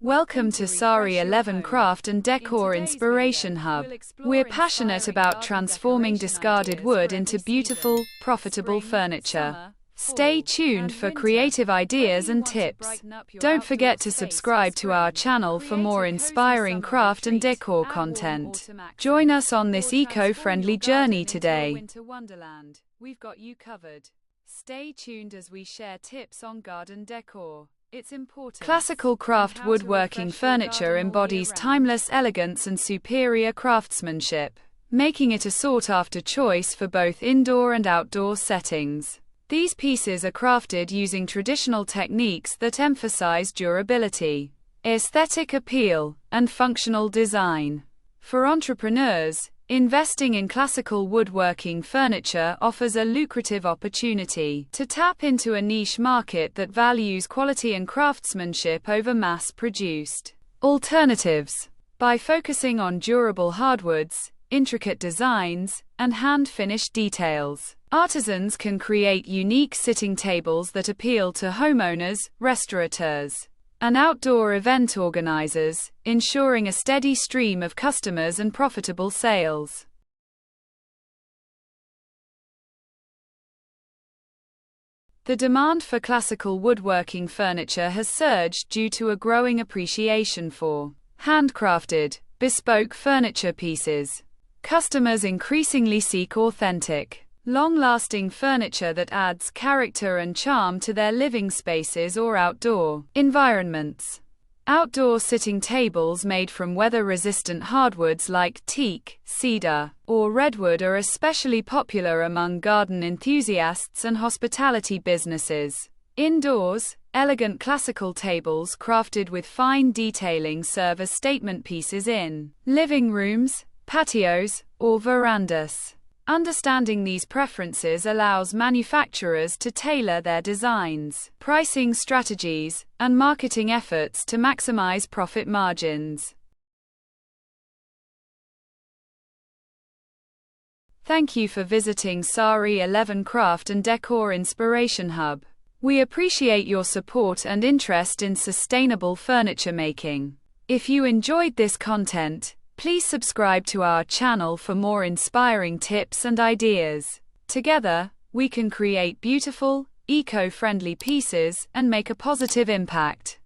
Welcome to Sari 11 Craft and Decor Inspiration Hub. We're passionate about transforming discarded wood into beautiful, profitable furniture. Stay tuned for creative ideas and tips. Don't forget to subscribe to our channel for more inspiring craft and decor content. Join us on this eco-friendly journey today. We've got you covered. Stay tuned as we share tips on garden decor. It's important. Classical craft woodworking furniture embodies timeless elegance and superior craftsmanship, making it a sought-after choice for both indoor and outdoor settings. These pieces are crafted using traditional techniques that emphasize durability, aesthetic appeal, and functional design. For entrepreneurs, investing in classical woodworking furniture offers a lucrative opportunity to tap into a niche market that values quality and craftsmanship over mass-produced alternatives. By focusing on durable hardwoods, intricate designs, and hand-finished details, artisans can create unique sitting tables that appeal to homeowners, restaurateurs, and outdoor event organizers, ensuring a steady stream of customers and profitable sales. The demand for classical woodworking furniture has surged due to a growing appreciation for handcrafted, bespoke furniture pieces. Customers increasingly seek authentic, long-lasting furniture that adds character and charm to their living spaces or outdoor environments. Outdoor sitting tables made from weather-resistant hardwoods like teak, cedar, or redwood are especially popular among garden enthusiasts and hospitality businesses. Indoors, elegant classical tables crafted with fine detailing serve as statement pieces in living rooms, patios, or verandas. Understanding these preferences allows manufacturers to tailor their designs, pricing strategies, and marketing efforts to maximize profit margins. Thank you for visiting Sari 11 Craft and Decor Inspiration Hub. We appreciate your support and interest in sustainable furniture making. If you enjoyed this content, please subscribe to our channel for more inspiring tips and ideas. Together, we can create beautiful, eco-friendly pieces and make a positive impact.